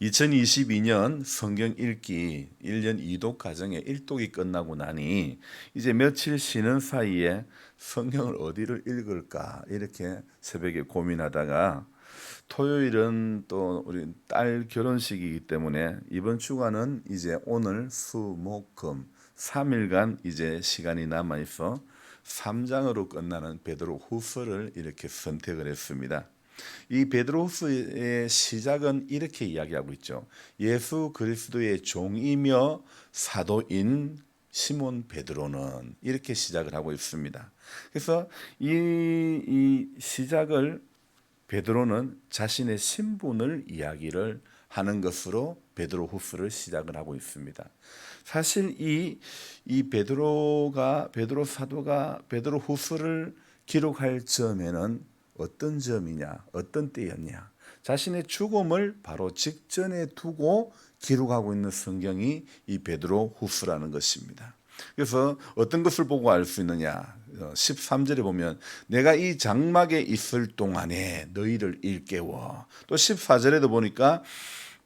2022년 성경 읽기 1년 2독 과정의 1독이 끝나고 나니 이제 며칠 쉬는 사이에 성경을 어디를 읽을까 이렇게 새벽에 고민하다가 토요일은 또 우리 딸 결혼식이기 때문에 이번 주간은 이제 오늘 수, 목, 금 3일간 이제 시간이 남아 있어 3장으로 끝나는 베드로 후서를 이렇게 선택을 했습니다. 이 베드로후서의 시작은 이렇게 이야기하고 있죠. 예수 그리스도의 종이며 사도인 시몬 베드로는 이렇게 시작을 하고 있습니다. 그래서 이 시작을 베드로는 자신의 신분을 이야기를 하는 것으로 베드로후서를 시작을 하고 있습니다. 사실 이 베드로 사도가 베드로후서를 기록할 점에는 어떤 점이냐, 어떤 때였냐, 자신의 죽음을 바로 직전에 두고 기록하고 있는 성경이 이 베드로후서라는 것입니다. 그래서 어떤 것을 보고 알 수 있느냐, 13절에 보면 내가 이 장막에 있을 동안에 너희를 일깨워, 또 14절에도 보니까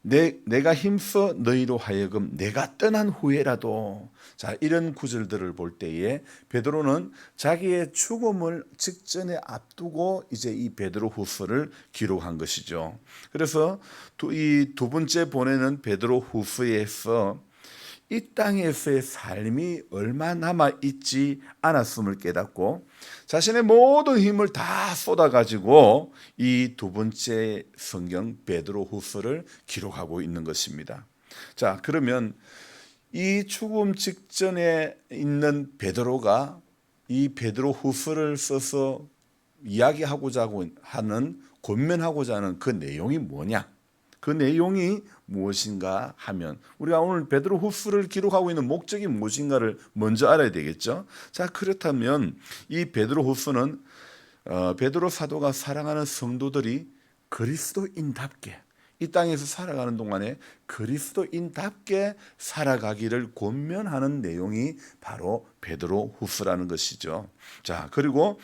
내가 힘써 너희로 하여금 내가 떠난 후에라도, 자, 이런 구절들을 볼 때에 베드로는 자기의 죽음을 직전에 앞두고 이제 이 베드로후서를 기록한 것이죠. 그래서 이 두 번째 보내는 베드로후서에서 이 땅에서의 삶이 얼마 남아 있지 않았음을 깨닫고 자신의 모든 힘을 다 쏟아가지고 이 두 번째 성경 베드로후서를 기록하고 있는 것입니다. 자, 그러면 이 죽음 직전에 있는 베드로가 이 베드로후서를 써서 이야기하고자 하는, 권면하고자 하는 그 내용이 뭐냐? 그 내용이 무엇인가 하면 우리가 오늘 베드로후서를 기록하고 있는 목적이 무엇인가를 먼저 알아야 되겠죠. 자, 그렇다면 이 베드로후서는 베드로 사도가 사랑하는 성도들이 그리스도인답게 이 땅에서 살아가는 동안에 그리스도인답게 살아가기를 권면하는 내용이 바로 베드로후서라는 것이죠. 자, 그리고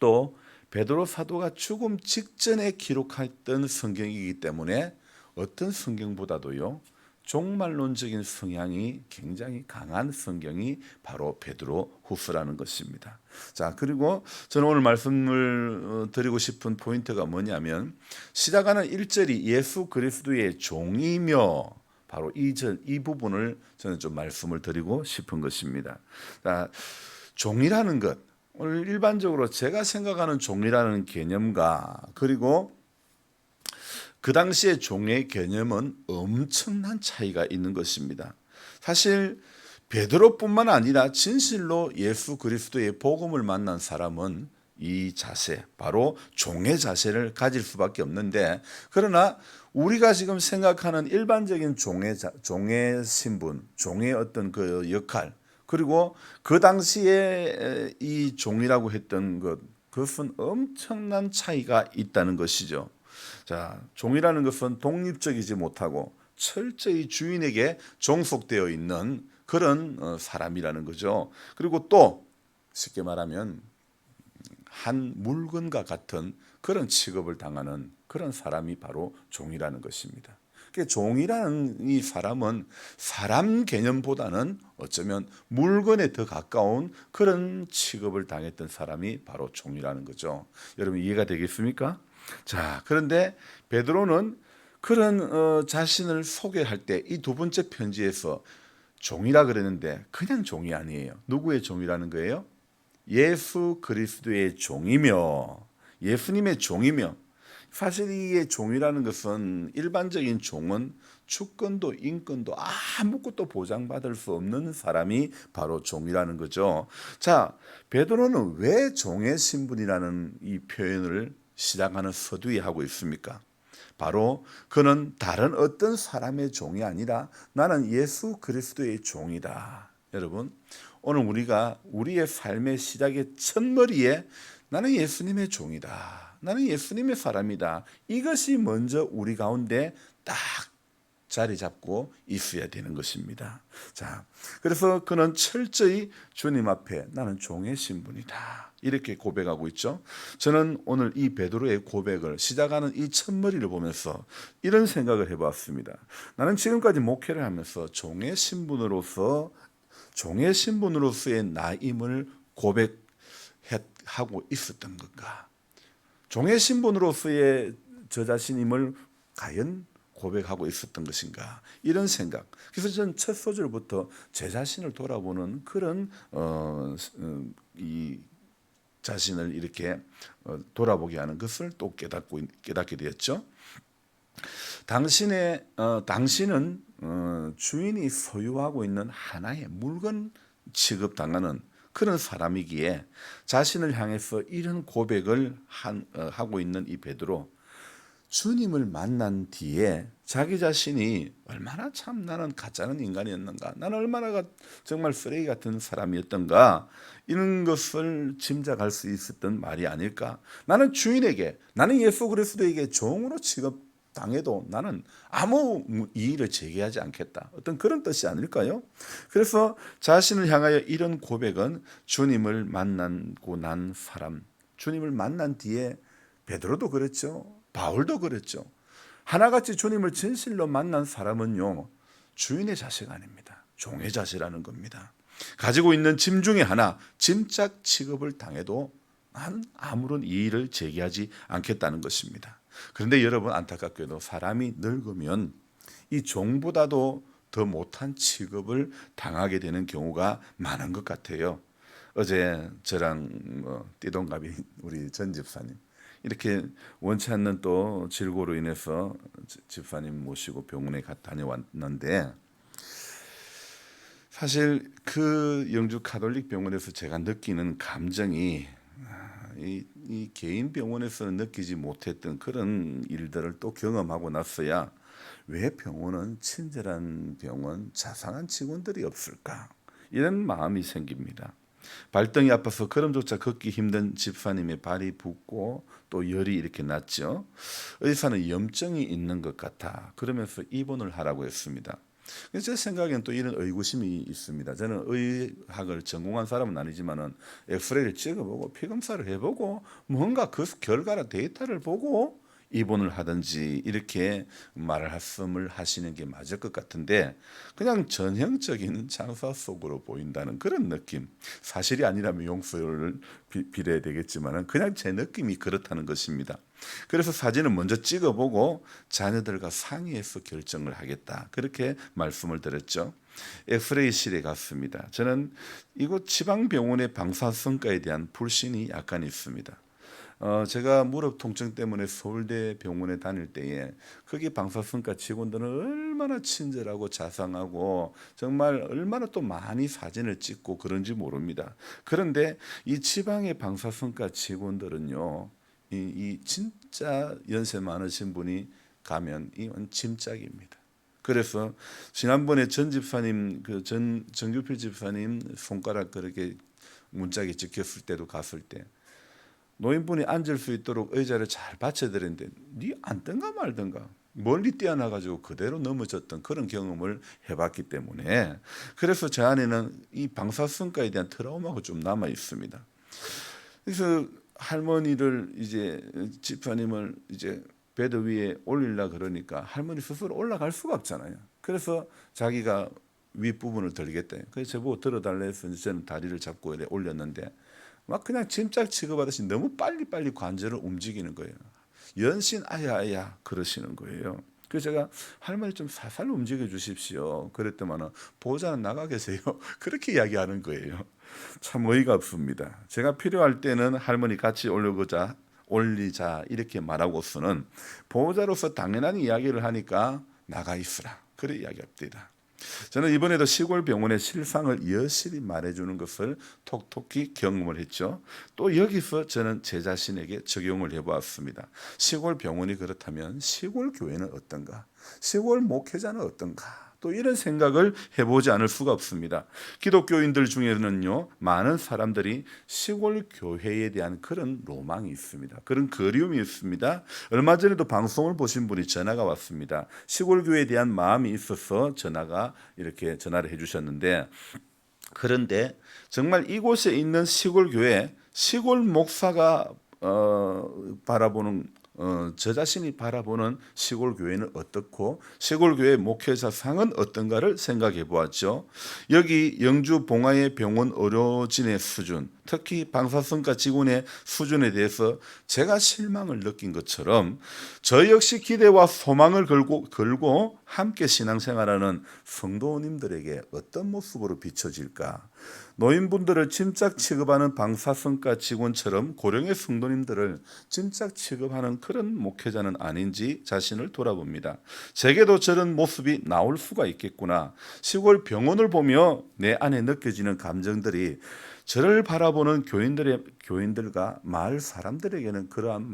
또 베드로 사도가 죽음 직전에 기록했던 성경이기 때문에 어떤 성경보다도요 종말론적인 성향이 굉장히 강한 성경이 바로 베드로후서라는 것입니다. 자, 그리고 저는 오늘 말씀을 드리고 싶은 포인트가 뭐냐면 시작하는 1절이 예수 그리스도의 종이며, 바로 이 부분을 저는 좀 말씀을 드리고 싶은 것입니다. 자, 종이라는 것, 오늘 일반적으로 제가 생각하는 종이라는 개념과 그리고 그 당시의 종의 개념은 엄청난 차이가 있는 것입니다. 사실 베드로뿐만 아니라 진실로 예수 그리스도의 복음을 만난 사람은 이 자세, 바로 종의 자세를 가질 수밖에 없는데, 그러나 우리가 지금 생각하는 일반적인 종의 신분, 종의 어떤 그 역할, 그리고 그 당시에 이 종이라고 했던 그것은 엄청난 차이가 있다는 것이죠. 자, 종이라는 것은 독립적이지 못하고 철저히 주인에게 종속되어 있는 그런 사람이라는 거죠. 그리고 또 쉽게 말하면 한 물건과 같은 그런 취급을 당하는 그런 사람이 바로 종이라는 것입니다. 종이라는 이 사람은 사람 개념보다는 어쩌면 물건에 더 가까운 그런 취급을 당했던 사람이 바로 종이라는 거죠. 여러분 이해가 되겠습니까? 자, 그런데 베드로는 그런 자신을 소개할 때 이 두 번째 편지에서 종이라 그랬는데 그냥 종이 아니에요. 누구의 종이라는 거예요? 예수 그리스도의 종이며, 예수님의 종이며. 사실 이 종이라는 것은 일반적인 종은 주권도 인권도 아무것도 보장받을 수 없는 사람이 바로 종이라는 거죠. 자, 베드로는 왜 종의 신분이라는 이 표현을 시작하는 서두에 하고 있습니까? 바로 그는 다른 어떤 사람의 종이 아니라 나는 예수 그리스도의 종이다. 여러분, 오늘 우리가 우리의 삶의 시작의 첫머리에 나는 예수님의 종이다, 나는 예수님의 사람이다, 이것이 먼저 우리 가운데 딱 자리 잡고 있어야 되는 것입니다. 자, 그래서 그는 철저히 주님 앞에 나는 종의 신분이다, 이렇게 고백하고 있죠. 저는 오늘 이 베드로의 고백을 시작하는 이 첫머리를 보면서 이런 생각을 해봤습니다. 나는 지금까지 목회를 하면서 종의 신분으로서의 나임을 고백하고 있었던 건가? 종의 신분으로서의 저 자신임을 과연 고백하고 있었던 것인가, 이런 생각. 그래서 저는 첫 소절부터 제 자신을 돌아보는 그런 이 자신을 이렇게 돌아보게 하는 것을 또 깨닫게 되었죠. 당신은 주인이 소유하고 있는 하나의 물건 취급당하는 그런 사람이기에 자신을 향해서 이런 고백을 하고 있는 이 베드로, 주님을 만난 뒤에 자기 자신이 얼마나 참 나는 가짜는 인간이었는가, 나는 얼마나 정말 쓰레기 같은 사람이었던가, 이런 것을 짐작할 수 있었던 말이 아닐까. 나는 예수 그리스도에게 종으로 취급당해도 나는 아무 이의를 제기하지 않겠다, 어떤 그런 뜻이 아닐까요? 그래서 자신을 향하여 이런 고백은 주님을 만나고 난 사람, 주님을 만난 뒤에 베드로도 그랬죠. 바울도 그랬죠. 하나같이 주님을 진실로 만난 사람은요, 주인의 자식 아닙니다. 종의 자식이라는 겁니다. 가지고 있는 짐 중에 하나, 짐짝 취급을 당해도 난 아무런 이의를 제기하지 않겠다는 것입니다. 그런데 여러분, 안타깝게도 사람이 늙으면 이 종보다도 더 못한 취급을 당하게 되는 경우가 많은 것 같아요. 어제 저랑 띠동갑인 우리 전 집사님, 이렇게 원치 않는 또 질고로 인해서 집사님 모시고 병원에 다녀왔는데, 사실 그 영주 가톨릭 병원에서 제가 느끼는 감정이 이 개인 병원에서는 느끼지 못했던 그런 일들을 또 경험하고 나서야 왜 병원은 친절한 병원, 자상한 직원들이 없을까, 이런 마음이 생깁니다. 발등이 아파서 걸음조차 걷기 힘든 집사님의 발이 붓고 또 열이 이렇게 났죠. 의사는 염증이 있는 것 같아, 그러면서 입원을 하라고 했습니다. 제 생각에는 또 이런 의구심이 있습니다. 저는 의학을 전공한 사람은 아니지만은 엑스레이를 찍어보고 피검사를 해보고 뭔가 그 결과나 데이터를 보고 입원을 하든지 이렇게 말씀을 하시는 게 맞을 것 같은데, 그냥 전형적인 장사 속으로 보인다는 그런 느낌. 사실이 아니라면 용서를 빌어야 되겠지만 그냥 제 느낌이 그렇다는 것입니다. 그래서 사진을 먼저 찍어보고 자녀들과 상의해서 결정을 하겠다, 그렇게 말씀을 드렸죠. 엑스레이실에 갔습니다. 저는 이곳 지방병원의 방사선가에 대한 불신이 약간 있습니다. 제가 무릎 통증 때문에 서울대 병원에 다닐 때에 거기 방사선과 직원들은 얼마나 친절하고 자상하고 정말 얼마나 또 많이 사진을 찍고 그런지 모릅니다. 그런데 이 지방의 방사선과 직원들은요, 이 진짜 연세 많으신 분이 가면 이건 짐짝입니다. 그래서 지난번에 전 집사님, 정규필 집사님 손가락 그렇게 문짝에 찍혔을 때도 갔을 때 노인분이 앉을 수 있도록 의자를 잘 받쳐드렸는데 니 앉든가 말든가 멀리 뛰어나가지고 그대로 넘어졌던 그런 경험을 해봤기 때문에, 그래서 제 안에는 이 방사선가에 대한 트라우마가 좀 남아 있습니다. 그래서 할머니를 이제 집사님을 이제 베드 위에 올리려 그러니까 할머니 스스로 올라갈 수가 없잖아요. 그래서 자기가 윗부분을 들겠대. 그래서 저보고 들어달래 해서 저는 다리를 잡고 올렸는데 막 그냥 짐짝 취급하듯이 너무 빨리빨리 관절을 움직이는 거예요. 연신 아야 그러시는 거예요. 그래서 제가 할머니 좀 살살 움직여 주십시오 그랬더니 보호자는 나가 계세요 그렇게 이야기하는 거예요. 참 어이가 없습니다. 제가 필요할 때는 할머니 같이 올리자 이렇게 말하고서는 보호자로서 당연한 이야기를 하니까 나가 있으라 그래 이야기합니다. 저는 이번에도 시골 병원의 실상을 여실히 말해주는 것을 톡톡히 경험을 했죠. 또 여기서 저는 제 자신에게 적용을 해보았습니다. 시골 병원이 그렇다면 시골 교회는 어떤가? 시골 목회자는 어떤가? 또 이런 생각을 해보지 않을 수가 없습니다. 기독교인들 중에는요, 많은 사람들이 시골 교회에 대한 그런 로망이 있습니다. 그런 그리움이 있습니다. 얼마 전에도 방송을 보신 분이 전화가 왔습니다. 시골 교회에 대한 마음이 있어서 이렇게 전화를 해주셨는데, 그런데 정말 이곳에 있는 시골 교회, 시골 목사가 바라보는 저 자신이 바라보는 시골 교회는 어떻고 시골 교회 목회자 상은 어떤가를 생각해 보았죠. 여기 영주 봉화의 병원 의료진의 수준, 특히 방사선과 직원의 수준에 대해서 제가 실망을 느낀 것처럼 저 역시 기대와 소망을 걸고 함께 신앙생활하는 성도님들에게 어떤 모습으로 비춰질까? 노인분들을 짐짝 취급하는 방사선과 직원처럼 고령의 성도님들을 짐짝 취급하는 그런 목회자는 아닌지 자신을 돌아봅니다. 제게도 저런 모습이 나올 수가 있겠구나. 시골 병원을 보며 내 안에 느껴지는 감정들이 저를 바라보는 교인들과 마을 사람들에게는 그러한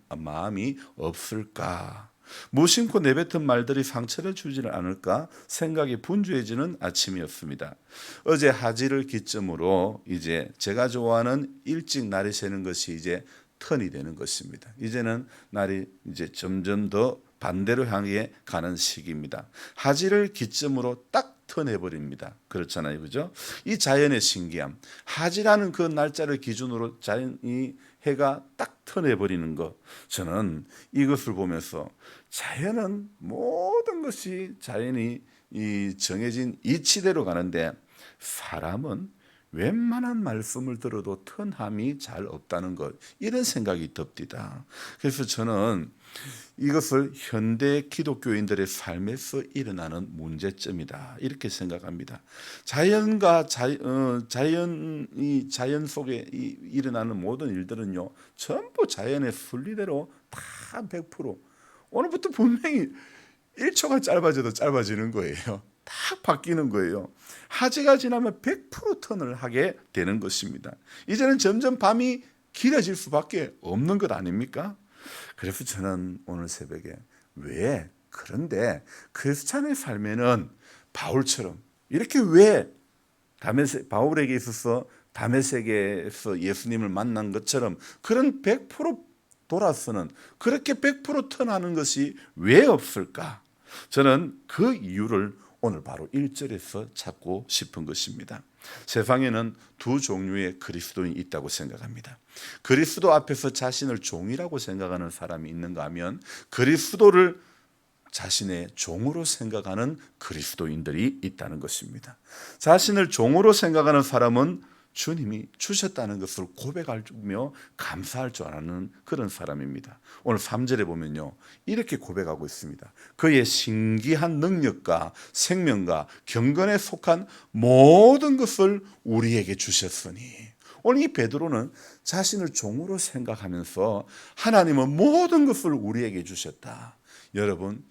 마음이 없을까? 무심코 내뱉은 말들이 상처를 주지는 않을까 생각이 분주해지는 아침이었습니다. 어제 하지를 기점으로 이제 제가 좋아하는 일찍 날이 새는 것이 이제 턴이 되는 것입니다. 이제는 날이 이제 점점 더 반대로 향해 가는 시기입니다. 하지를 기점으로 딱 턴해버립니다. 그렇잖아요, 그죠? 이 자연의 신기함, 하지라는 그 날짜를 기준으로 자연이 해가 딱 턴해버리는 것, 저는 이것을 보면서 자연은 모든 것이 자연이 이 정해진 이치대로 가는데 사람은 웬만한 말씀을 들어도 턴함이 잘 없다는 것, 이런 생각이 듭니다. 그래서 저는 이것을 현대 기독교인들의 삶에서 일어나는 문제점이다, 이렇게 생각합니다. 자연 속에 일어나는 모든 일들은요, 전부 자연의 순리대로 다 100%, 오늘부터 분명히 1초가 짧아져도 짧아지는 거예요. 딱 바뀌는 거예요. 하지가 지나면 100% 턴을 하게 되는 것입니다. 이제는 점점 밤이 길어질 수밖에 없는 것 아닙니까? 그래서 저는 오늘 새벽에 그런데 크리스찬의 삶에는 바울처럼 이렇게 바울에게 있어서 다메섹에서 예수님을 만난 것처럼 그런 100% 돌아서는, 그렇게 100% 턴하는 것이 왜 없을까? 저는 그 이유를 오늘 바로 1절에서 찾고 싶은 것입니다. 세상에는 두 종류의 그리스도인이 있다고 생각합니다. 그리스도 앞에서 자신을 종이라고 생각하는 사람이 있는가 하면 그리스도를 자신의 종으로 생각하는 그리스도인들이 있다는 것입니다. 자신을 종으로 생각하는 사람은 주님이 주셨다는 것을 고백하며 감사할 줄 아는 그런 사람입니다. 오늘 3절에 보면요, 이렇게 고백하고 있습니다. 그의 신기한 능력과 생명과 경건에 속한 모든 것을 우리에게 주셨으니. 오늘 이 베드로는 자신을 종으로 생각하면서 하나님은 모든 것을 우리에게 주셨다. 여러분,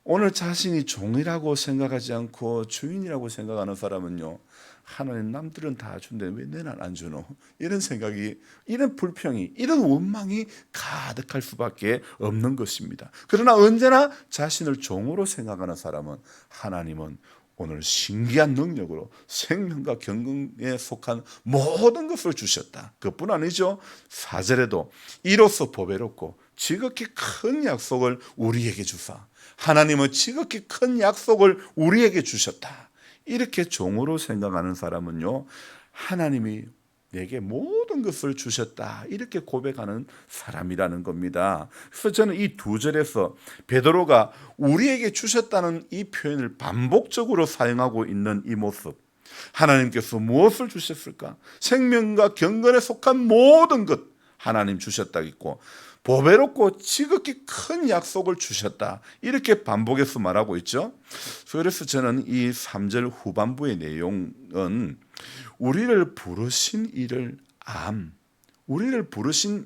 오늘 자신이 종이라고 생각하지 않고 주인이라고 생각하는 사람은요, 하나님 남들은 다 준대 왜 내는 안 주노? 이런 생각이, 이런 불평이, 이런 원망이 가득할 수밖에 없는 것입니다. 그러나 언제나 자신을 종으로 생각하는 사람은 하나님은 오늘 신기한 능력으로 생명과 경건에 속한 모든 것을 주셨다. 그뿐 아니죠. 4절에도 이로써 보배롭고 지극히 큰 약속을 우리에게 주사, 하나님은 지극히 큰 약속을 우리에게 주셨다. 이렇게 종으로 생각하는 사람은요, 하나님이 내게 모든 것을 주셨다, 이렇게 고백하는 사람이라는 겁니다. 그래서 저는 이 2절에서 베드로가 우리에게 주셨다는 이 표현을 반복적으로 사용하고 있는 이 모습, 하나님께서 무엇을 주셨을까? 생명과 경건에 속한 모든 것 하나님 주셨다 있고, 보배롭고 지극히 큰 약속을 주셨다, 이렇게 반복해서 말하고 있죠. 그래서 저는 이 3절 후반부의 내용은 우리를 부르신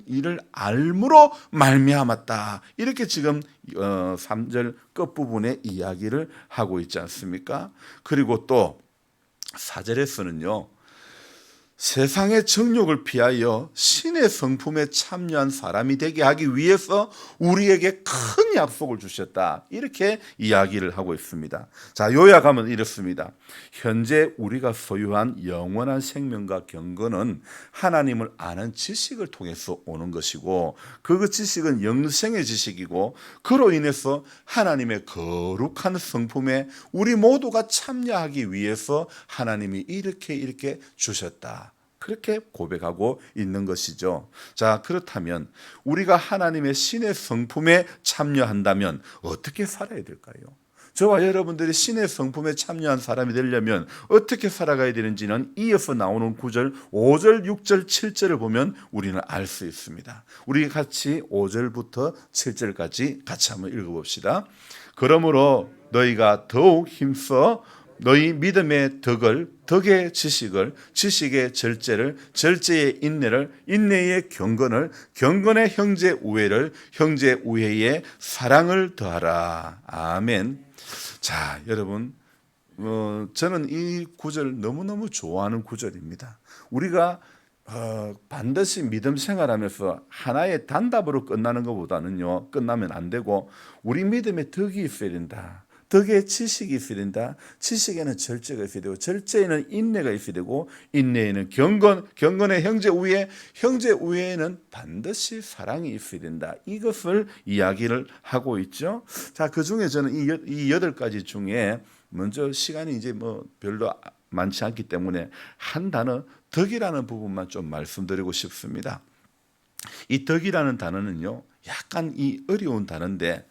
이를 알므로 말미암았다, 이렇게 지금 3절 끝부분의 이야기를 하고 있지 않습니까? 그리고 또 4절에서는요, 세상의 정욕을 피하여 신의 성품에 참여한 사람이 되게 하기 위해서 우리에게 큰 약속을 주셨다. 이렇게 이야기를 하고 있습니다. 자, 요약하면 이렇습니다. 현재 우리가 소유한 영원한 생명과 경건은 하나님을 아는 지식을 통해서 오는 것이고, 그 지식은 영생의 지식이고, 그로 인해서 하나님의 거룩한 성품에 우리 모두가 참여하기 위해서 하나님이 이렇게 주셨다. 그렇게 고백하고 있는 것이죠. 자, 그렇다면 우리가 하나님의 신의 성품에 참여한다면 어떻게 살아야 될까요? 저와 여러분들이 신의 성품에 참여한 사람이 되려면 어떻게 살아가야 되는지는 이어서 나오는 9절, 5절, 6절, 7절을 보면 우리는 알 수 있습니다. 우리 같이 5절부터 7절까지 같이 한번 읽어봅시다. 그러므로 너희가 더욱 힘써 너희 믿음의 덕을, 덕의 지식을, 지식의 절제를, 절제의 인내를, 인내의 경건을, 경건의 형제 우애를, 형제 우애의 사랑을 더하라. 아멘. 자, 여러분, 저는 이 구절 너무너무 좋아하는 구절입니다. 우리가 반드시 믿음 생활하면서 하나의 단답으로 끝나는 것보다는요, 끝나면 안 되고 우리 믿음에 덕이 있어야 된다. 덕에 지식이 있어야 된다. 지식에는 절제가 있어야 되고, 절제에는 인내가 있어야 되고, 인내에는 경건, 경건의 형제 우애, 형제 우애에는 반드시 사랑이 있어야 된다. 이것을 이야기를 하고 있죠. 자, 그 중에 저는 이 8가지 중에 먼저 시간이 이제 별로 많지 않기 때문에 한 단어, 덕이라는 부분만 좀 말씀드리고 싶습니다. 이 덕이라는 단어는요, 약간 이 어려운 단어인데,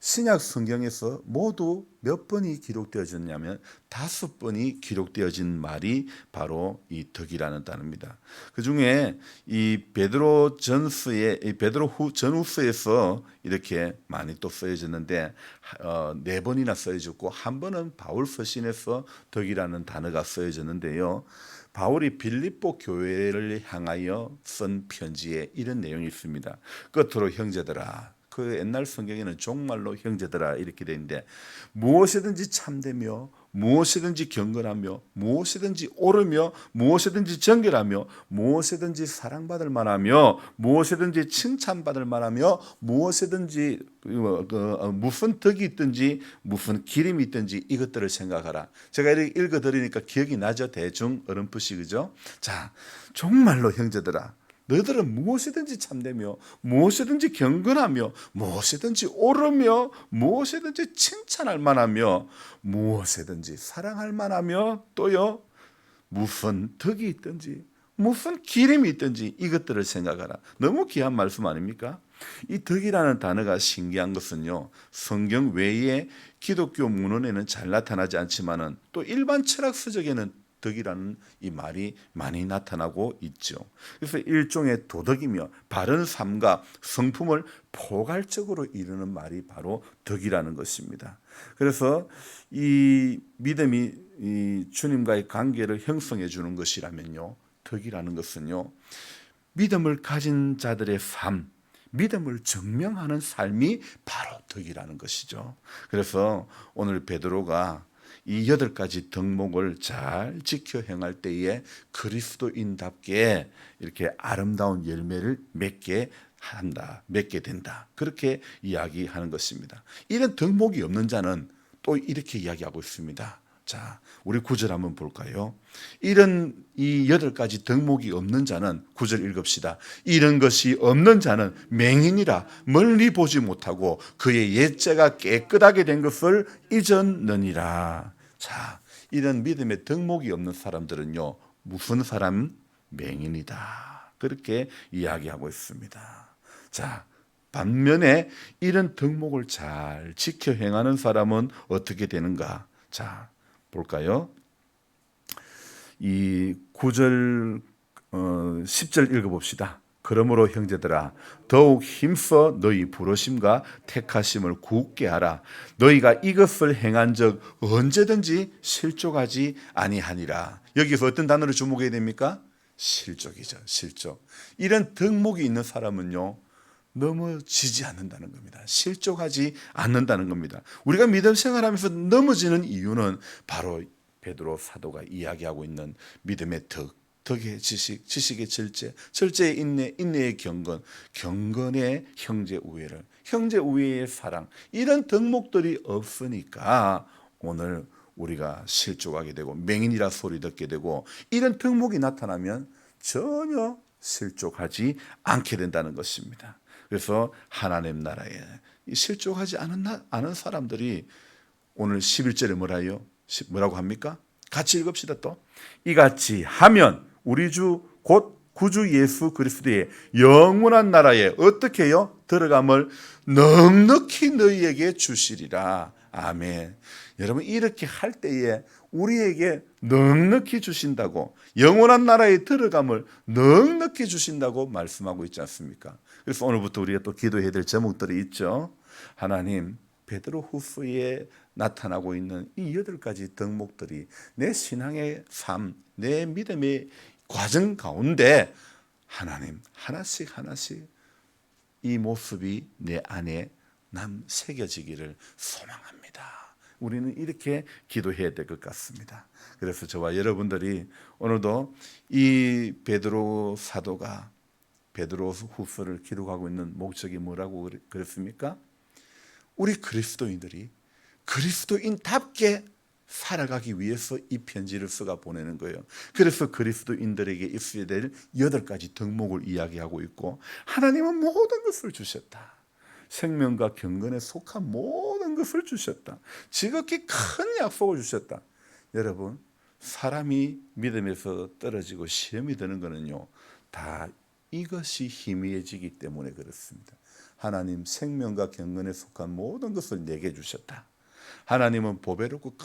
신약 성경에서 모두 몇 번이 기록되어졌냐면 5번이 기록되어진 말이 바로 이 덕이라는 단어입니다. 그 중에 이 베드로 전후서에서 이렇게 많이 또 쓰여졌는데 4번이나 쓰여졌고, 한 번은 바울 서신에서 덕이라는 단어가 쓰여졌는데요. 바울이 빌립보 교회를 향하여 쓴 편지에 이런 내용이 있습니다. 끝으로 형제들아, 그 옛날 성경에는 종말로 형제들아 이렇게 되어 있는데, 무엇이든지 참되며 무엇이든지 경건하며 무엇이든지 옳으며 무엇이든지 정결하며 무엇이든지 사랑받을 만하며 무엇이든지 칭찬받을 만하며 무엇이든지 무슨 덕이 있든지 무슨 기림이 있든지 이것들을 생각하라. 제가 이렇게 읽어드리니까 기억이 나죠? 대충 어렴풋이, 그죠? 자, 정말로 형제들아, 너희들은 무엇이든지 참되며 무엇이든지 경건하며 무엇이든지 옳으며 무엇이든지 칭찬할 만하며 무엇이든지 사랑할 만하며, 또요 무슨 덕이 있든지 무슨 기림이 있든지 이것들을 생각하라. 너무 귀한 말씀 아닙니까? 이 덕이라는 단어가 신기한 것은요, 성경 외에 기독교 문헌에는 잘 나타나지 않지만은 또 일반 철학 서적에는 덕이라는 이 말이 많이 나타나고 있죠. 그래서 일종의 도덕이며 바른 삶과 성품을 포괄적으로 이루는 말이 바로 덕이라는 것입니다. 그래서 이 믿음이 이 주님과의 관계를 형성해 주는 것이라면요, 덕이라는 것은요, 믿음을 가진 자들의 삶, 믿음을 증명하는 삶이 바로 덕이라는 것이죠. 그래서 오늘 베드로가 이 8가지 덕목을 잘 지켜 행할 때에 그리스도인답게 이렇게 아름다운 열매를 맺게 된다. 그렇게 이야기하는 것입니다. 이런 덕목이 없는 자는 또 이렇게 이야기하고 있습니다. 자, 우리 9절 한번 볼까요? 이런 이 8가지 덕목이 없는 자는 9절 읽읍시다. 이런 것이 없는 자는 맹인이라 멀리 보지 못하고 그의 옛죄가 깨끗하게 된 것을 잊었느니라. 자, 이런 믿음의 덕목이 없는 사람들은요, 무슨 사람? 맹인이다. 그렇게 이야기하고 있습니다. 자, 반면에 이런 덕목을 잘 지켜 행하는 사람은 어떻게 되는가? 자, 볼까요? 이 9절 10절 읽어봅시다. 그러므로 형제들아, 더욱 힘써 너희 부르심과 택하심을 굳게 하라. 너희가 이것을 행한 적 언제든지 실족하지 아니하니라. 여기서 어떤 단어를 주목해야 됩니까? 실족이죠. 실족. 이런 덕목이 있는 사람은요, 넘어지지 않는다는 겁니다. 실족하지 않는다는 겁니다. 우리가 믿음 생활하면서 넘어지는 이유는 바로 베드로 사도가 이야기하고 있는 믿음의 덕, 덕의 지식, 지식의 절제, 절제의 인내, 인내의 경건, 경건의 형제 우애를, 형제 우애의 사랑, 이런 덕목들이 없으니까 오늘 우리가 실족하게 되고 맹인이라 소리 듣게 되고, 이런 덕목이 나타나면 전혀 실족하지 않게 된다는 것입니다. 그래서 하나님 나라에 실족하지 않은 사람들이 오늘 11절에 뭐라고 합니까? 같이 읽읍시다. 또 이같이 하면 우리 주 곧 구주 예수 그리스도의 영원한 나라에 어떻게 해요? 들어감을 넉넉히 너희에게 주시리라. 아멘. 여러분, 이렇게 할 때에 우리에게 넉넉히 주신다고, 영원한 나라에 들어감을 넉넉히 주신다고 말씀하고 있지 않습니까? 그래서 오늘부터 우리가 또 기도해야 될 제목들이 있죠. 하나님, 베드로후서에 나타나고 있는 이 8가지 덕목들이 내 신앙의 삶, 내 믿음의 과정 가운데 하나님 하나씩 하나씩 이 모습이 내 안에 새겨지기를 소망합니다. 우리는 이렇게 기도해야 될 것 같습니다. 그래서 저와 여러분들이 오늘도 이 베드로 사도가 베드로후서를 기록하고 있는 목적이 뭐라고 그랬습니까? 우리 그리스도인들이 그리스도인답게 살아가기 위해서 이 편지를 써가 보내는 거예요. 그래서 그리스도인들에게 있어야 될 8가지 덕목을 이야기하고 있고, 하나님은 모든 것을 주셨다. 생명과 경건에 속한 모든 것을 주셨다. 지극히 큰 약속을 주셨다. 여러분, 사람이 믿음에서 떨어지고 시험이 드는 거는요, 다 이것이 희미해지기 때문에 그렇습니다. 하나님 생명과 경건에 속한 모든 것을 내게 주셨다. 하나님은 보배롭고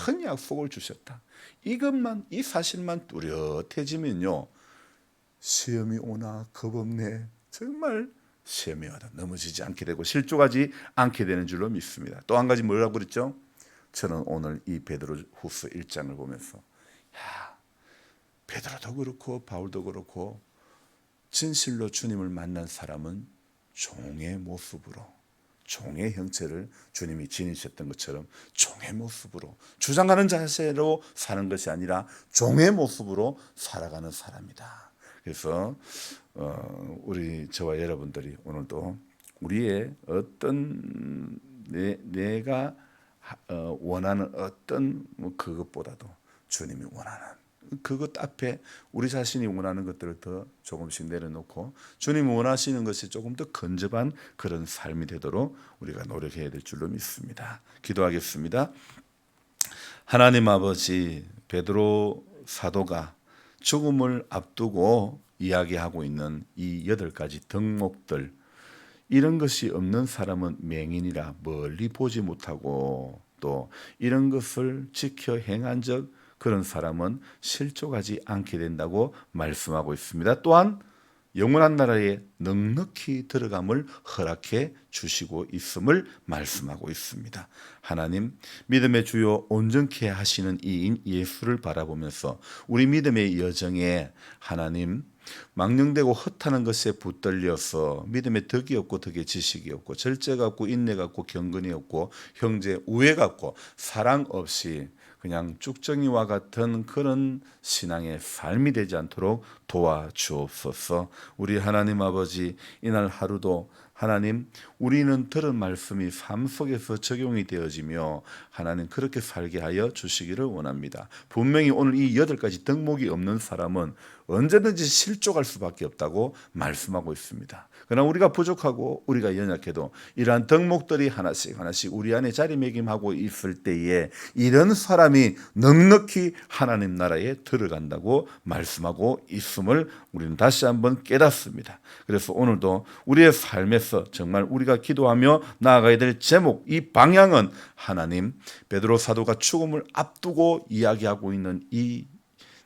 큰 약속을 주셨다. 이것만, 이 사실만 뚜렷해지면요, 시험이 오나 겁없네, 정말 시험이 와도 넘어지지 않게 되고 실족하지 않게 되는 줄로 믿습니다. 또 한 가지 뭐라고 그랬죠? 저는 오늘 이 베드로후서 1장을 보면서 베드로도 그렇고 바울도 그렇고 진실로 주님을 만난 사람은 종의 모습으로, 종의 형체를 주님이 지니셨던 것처럼 종의 모습으로, 주장하는 자세로 사는 것이 아니라 종의 모습으로 살아가는 사람이다. 그래서 우리 저와 여러분들이 오늘도 우리의 어떤 내가 원하는 어떤 그것보다도 주님이 원하는 그것 앞에 우리 자신이 원하는 것들을 더 조금씩 내려놓고 주님이 원하시는 것이 조금 더 근접한 그런 삶이 되도록 우리가 노력해야 될 줄로 믿습니다. 기도하겠습니다. 하나님 아버지, 베드로 사도가 죽음을 앞두고 이야기하고 있는 이 8가지 덕목들, 이런 것이 없는 사람은 맹인이라 멀리 보지 못하고, 또 이런 것을 지켜 행한 적 그런 사람은 실족하지 않게 된다고 말씀하고 있습니다. 또한 영원한 나라에 넉넉히 들어감을 허락해 주시고 있음을 말씀하고 있습니다. 하나님, 믿음의 주요 온전케 하시는 이인 예수를 바라보면서 우리 믿음의 여정에 하나님 망령되고 헛하는 것에 붙들려서 믿음의 덕이 없고 덕의 지식이 없고 절제가 없고 인내가 없고 경건이 없고 형제 우애가 없고 사랑 없이 그냥 쭉정이와 같은 그런 신앙의 삶이 되지 않도록 도와주옵소서. 우리 하나님 아버지, 이날 하루도 하나님, 우리는 들은 말씀이 삶 속에서 적용이 되어지며 하나님 그렇게 살게 하여 주시기를 원합니다. 분명히 오늘 이 8가지 덕목이 없는 사람은 언제든지 실족할 수밖에 없다고 말씀하고 있습니다. 그러나 우리가 부족하고 우리가 연약해도 이러한 덕목들이 하나씩 하나씩 우리 안에 자리매김하고 있을 때에 이런 사람이 넉넉히 하나님 나라에 들어간다고 말씀하고 있음을 우리는 다시 한번 깨닫습니다. 그래서 오늘도 우리의 삶에서 정말 우리가 기도하며 나아가야 될 제목, 이 방향은 하나님, 베드로 사도가 죽음을 앞두고 이야기하고 있는 이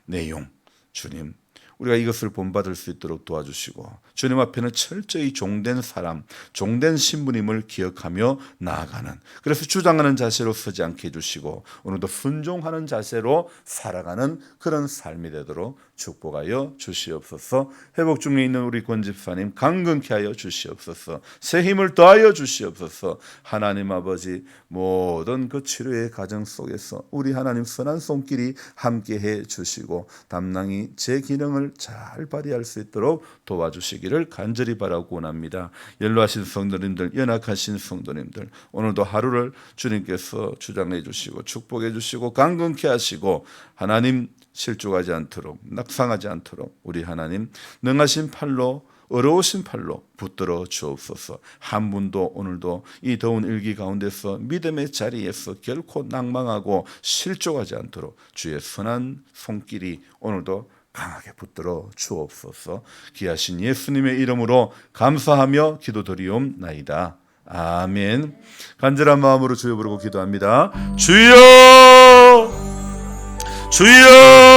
내용, 주님, 우리가 이것을 본받을 수 있도록 도와주시고 주님 앞에는 철저히 종된 사람, 종된 신부님을 기억하며 나아가는, 그래서 주장하는 자세로 서지 않게 해주시고 오늘도 순종하는 자세로 살아가는 그런 삶이 되도록 축복하여 주시옵소서. 회복 중에 있는 우리 권 집사님 강건케 하여 주시옵소서. 새 힘을 더하여 주시옵소서. 하나님 아버지, 모든 그 치료의 과정 속에서 우리 하나님 선한 손길이 함께해 주시고 담낭이 제 기능을 잘 발휘할 수 있도록 도와주시기를 간절히 바라고 원합니다. 연로하신 성도님들, 연약하신 성도님들, 오늘도 하루를 주님께서 주장해 주시고 축복해 주시고 강건케 하시고 하나님 실족하지 않도록, 낙상하지 않도록 우리 하나님 능하신 팔로, 어려우신 팔로 붙들어 주옵소서. 한 분도 오늘도 이 더운 일기 가운데서 믿음의 자리에서 결코 낭망하고 실족하지 않도록 주의 선한 손길이 오늘도 강하게 붙들어 주옵소서. 귀하신 예수님의 이름으로 감사하며 기도드리옵나이다. 아멘. 간절한 마음으로 주여 부르고 기도합니다. 주여, 주여.